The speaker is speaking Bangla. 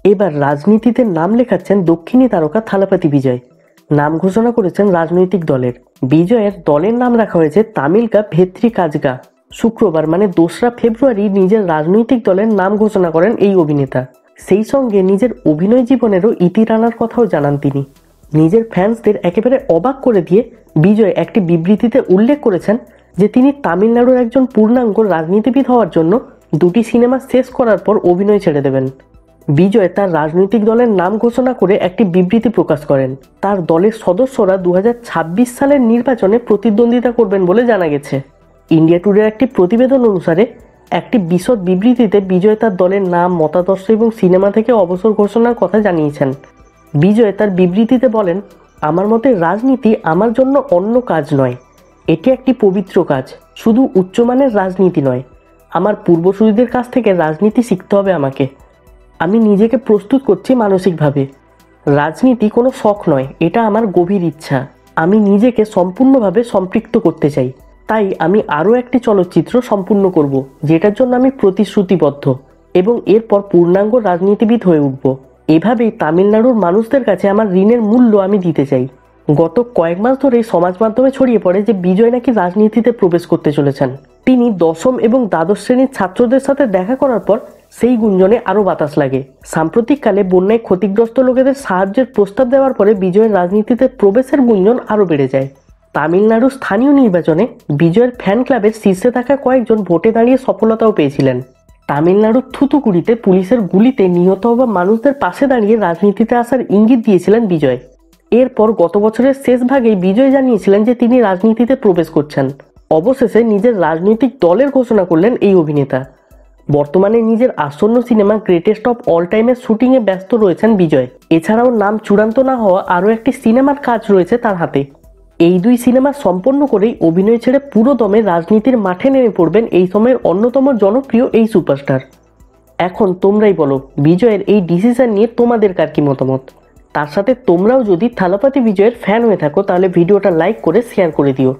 এবার রাজনীতিতে নাম লেখাচ্ছেন দক্ষিণী তারকা থালাপতি বিজয়। নাম ঘোষণা করেছেন রাজনৈতিক দলের। বিজয়ের দলের নাম রাখা হয়েছে তামিলকা ভেত্রি কাজগা। শুক্রবার মানে 2রা ফেব্রুয়ারি নিজের রাজনৈতিক দলের নাম ঘোষণা করেন এই অভিনেতা। সেই সঙ্গে নিজের অভিনয় জীবনেরও ইতি টানার কথাও জানান তিনি। নিজের ফ্যান্সদের একেবারে অবাক করে দিয়ে বিজয় একটি বিবৃতিতে উল্লেখ করেছেন যে তিনি তামিলনাড়ুর একজন পূর্ণাঙ্গ রাজনীতিবিদ হওয়ার জন্য 2টি সিনেমা শেষ করার পর অভিনয় ছেড়ে দেবেন। বিজয় তার রাজনৈতিক দলের নাম ঘোষণা করে একটি বিবৃতি প্রকাশ করেন। তার দলের সদস্যরা 2026 সালের নির্বাচনে প্রতিদ্বন্দ্বিতা করবেন বলে জানা গেছে। ইন্ডিয়া টুডের একটি প্রতিবেদন অনুসারে একটি বিশদ বিবৃতিতে বিজয় তার দলের নাম, মতাদর্শ এবং সিনেমা থেকে অবসর ঘোষণার কথা জানিয়েছেন। বিজয় তার বিবৃতিতে বলেন, আমার মতে রাজনীতি আমার জন্য অন্য কাজ নয়, এটি একটি পবিত্র কাজ। শুধু উচ্চমানের রাজনীতি নয়, আমার পূর্বসূরীদের কাছ থেকে রাজনীতি শিখতে হবে আমাকে। আমি নিজেকে প্রস্তুত করছি মানসিকভাবে। রাজনীতি কোনো শখ নয়, এটা আমার গভীর ইচ্ছা। আমি নিজেকে সম্পূর্ণভাবে সম্পৃক্ত করতে চাই। তাই আমি আরও একটি চলচ্চিত্র সম্পূর্ণ করব, যেটার জন্য আমি প্রতিশ্রুতিবদ্ধ, এবং এরপর পূর্ণাঙ্গ রাজনীতিবিদ হয়ে উঠব। এভাবেই তামিলনাড়ুর মানুষদের কাছে আমার ঋণের মূল্য আমি দিতে চাই। গত কয়েক মাস ধরেই সমাজ মাধ্যমে ছড়িয়ে পড়ে যে বিজয় নাকি রাজনীতিতে প্রবেশ করতে চলেছেন। তিনি 10ম এবং দ্বাদশ শ্রেণীর ছাত্রদের সাথে দেখা করার পর সেই গুঞ্জনে আরও বাতাস লাগে। সাম্প্রতিককালে বন্যায় ক্ষতিগ্রস্ত লোকেদের সাহায্যের প্রস্তাব দেওয়ার পরে বিজয়ের রাজনীতিতে প্রবেশের গুঞ্জন আরও বেড়ে যায়। তামিলনাড়ুর স্থানীয় নির্বাচনে বিজয়ের ফ্যান ক্লাবের শীর্ষে থাকা কয়েকজন ভোটে দাঁড়িয়ে সফলতাও পেয়েছিলেন। তামিলনাড়ুর থুতুকুড়িতে পুলিশের গুলিতে নিহত হওয়া মানুষদের পাশে দাঁড়িয়ে রাজনীতিতে আসার ইঙ্গিত দিয়েছিলেন বিজয়। এরপর গত বছরের শেষ ভাগেই বিজয় জানিয়েছিলেন যে তিনি রাজনীতিতে প্রবেশ করছেন। অবশেষে নিজের রাজনৈতিক দলের ঘোষণা করলেন এই অভিনেতা। বর্তমানে নিজের আসন্ন সিনেমা গ্রেটেস্ট অফ অল টাইমের শুটিংয়ে ব্যস্ত রয়েছেন বিজয়। এছাড়াও নাম চূড়ান্ত না হওয়া আরও একটি সিনেমার কাজ রয়েছে তার হাতে। এই 2 সিনেমা সম্পন্ন করেই অভিনয় ছেড়ে পুরো দমে রাজনীতির মাঠে নেমে পড়বেন এই সময়ের অন্যতম জনপ্রিয় এই সুপারস্টার। এখন তোমরাই বলো, বিজয়ের এই ডিসিশন নিয়ে তোমাদের কার কি মতামত? তার সাথে তোমরাও যদি থালাপতি বিজয়ের ফ্যান হয়ে থাকো তাহলে ভিডিওটা লাইক করে শেয়ার করে দিও।